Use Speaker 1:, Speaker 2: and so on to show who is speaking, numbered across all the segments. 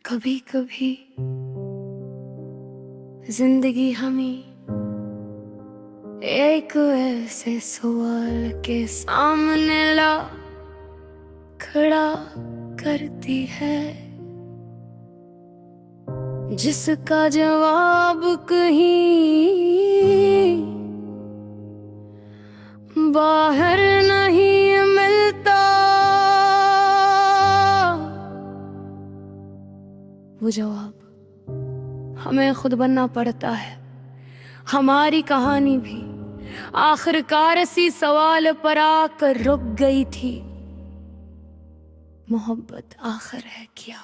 Speaker 1: कभी कभी जिंदगी हमें एक ऐसे सवाल के सामने ला खड़ा करती है जिसका जवाब कहीं बाहर नहीं मिलता। वो जवाब हमें खुद बनना पड़ता है। हमारी कहानी भी आखिरकार इसी सवाल पर आकर रुक गई थी। मोहब्बत आखिर है क्या?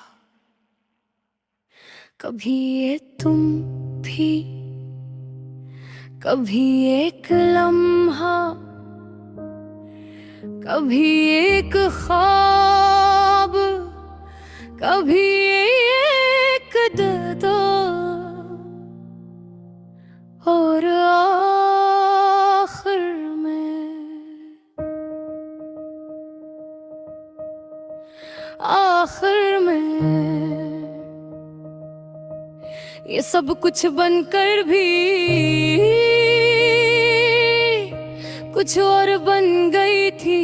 Speaker 1: कभी ये तुम भी, कभी एक लम्हा, कभी एक ख्वाब, कभी एक दर्द और आखिर में ये सब कुछ बनकर भी कुछ और बन गई थी।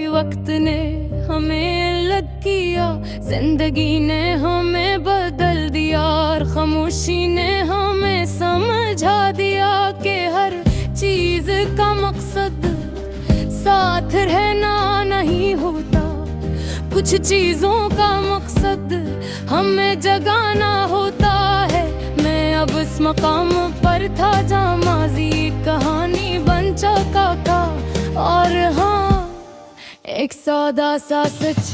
Speaker 1: वक्त ने हमें अलग किया, जिंदगी ने हमें बदल दिया और खामोशी ने हमें समझा दिया कि हर चीज का मकसद साथ रहना नहीं होता। कुछ चीजों का मकसद हमें जगाना होता है। मैं अब इस मकाम पर था जहाँ माजी कहानी बन चुका था। और हाँ, एक सादा सा सच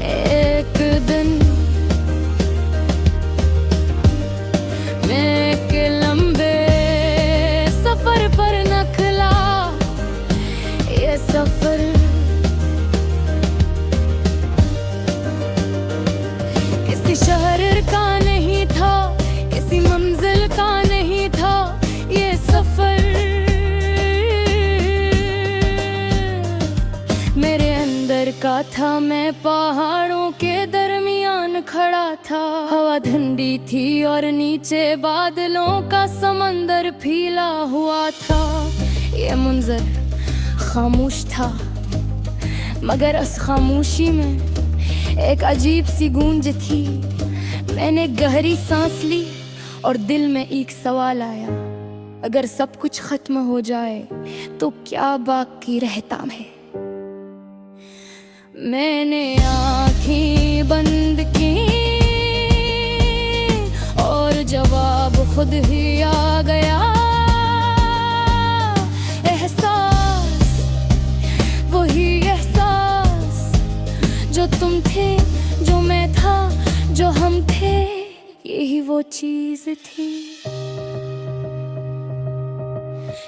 Speaker 1: एक दिन मैं एक लंबे सफर पर निकला। ये सफर किसी शहर का नहीं था, किसी मंजिल का नहीं था। ये सफर मेरे अंदर का था। मैं पहाड़ों के दरमियान खड़ा था। हवा ठंडी थी और नीचे बादलों का समंदर फैला हुआ था। ये मंजर खामोश था, मगर उस खामोशी में एक अजीब सी गूंज थी। मैंने गहरी सांस ली और दिल में एक सवाल आया, अगर सब कुछ खत्म हो जाए तो क्या बाकी रहता है? मैंने आँखें बंद की और जवाब खुद ही आ गया। एहसास, वही एहसास जो तुम थे, जो मैं था, जो हम थे, यही वो चीज थी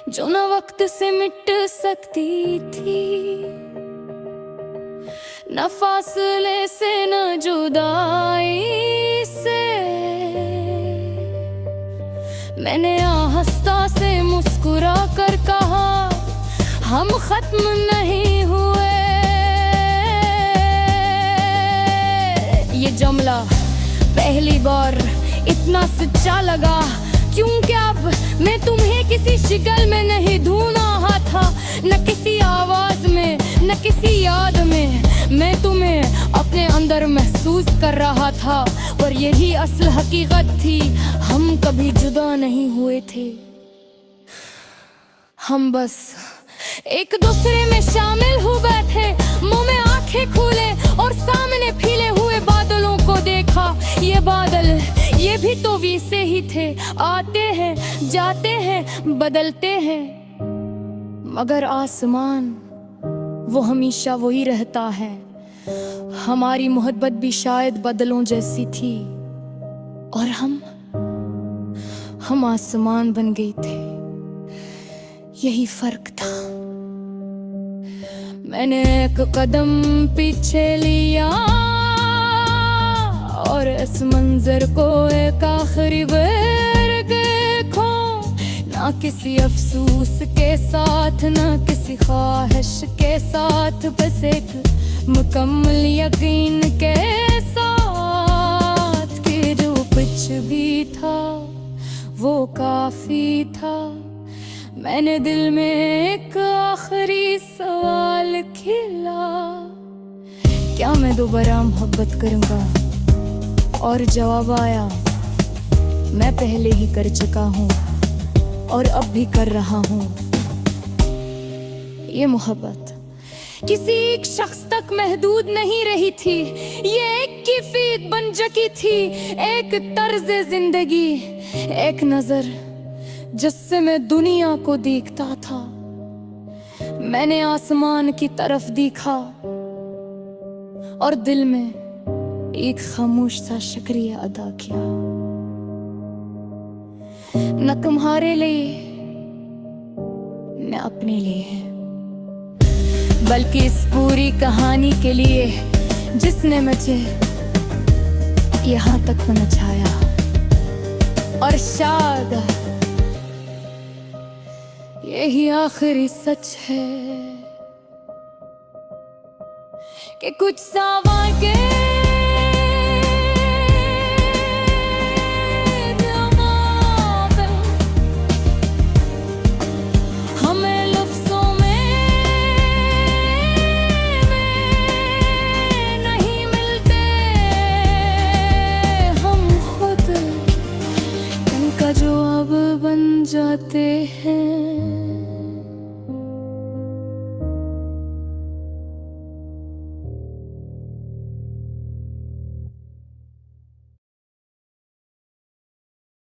Speaker 1: जो न वक्त से मिट सकती थी, न फासले से न जुदाई से। मैंने आहिस्ता से मुस्कुरा कर कहा, हम खत्म नहीं हुए। ये जुमला पहली बार इतना सच्चा लगा क्योंकि अब मैं तुम्हें किसी शिकल में नहीं ढूंढ रहा था, न किसी आवाज में, न किसी याद में। मैं तुम्हें अपने अंदर महसूस कर रहा था और यही असल हकीकत थी। हम कभी जुदा नहीं हुए थे, हम बस एक दूसरे में शामिल हो बैठे। मुंह में आंखें खोले और सामने फैले हुए बादलों को देखा। ये बादल, ये भी तो वैसे ही थे, आते हैं, जाते हैं, बदलते हैं, मगर आसमान वो हमेशा वही रहता है। हमारी मोहब्बत भी शायद बादलों जैसी थी और हम आसमान बन गए थे। यही फर्क था। मैंने एक कदम पीछे लिया और इस मंजर को एक आखिरी बार देखो। ना किसी अफसोस के साथ, ना किसी ख्वाहिश के साथ, बस एक मुकम्मल यकीन के साथ कि जो कुछ भी था वो काफी था। मैंने दिल में एक आखिरी सवाल खिला, क्या मैं दोबारा मोहब्बत करूंगा? और जवाब आया, मैं पहले ही कर चुका हूँ और अब भी कर रहा हूँ। ये मोहब्बत किसी एक शख्स तक महदूद नहीं रही थी, ये एक कैफियत बन चुकी थी, एक तर्ज़े जिंदगी, एक नजर जिससे मैं दुनिया को देखता था। मैंने आसमान की तरफ देखा और दिल में एक खामोश सा शुक्रिया अदा किया, न तुम्हारे लिए न अपने लिए, बल्कि इस पूरी कहानी के लिए जिसने मुझे यहाँ तक पहुंचाया। और शायद यही आखिरी सच है कि कुछ सवाल के जवाब हमें लफ्ज़ों में नहीं मिलते, हम खुद इनका जवाब बन जाते हैं।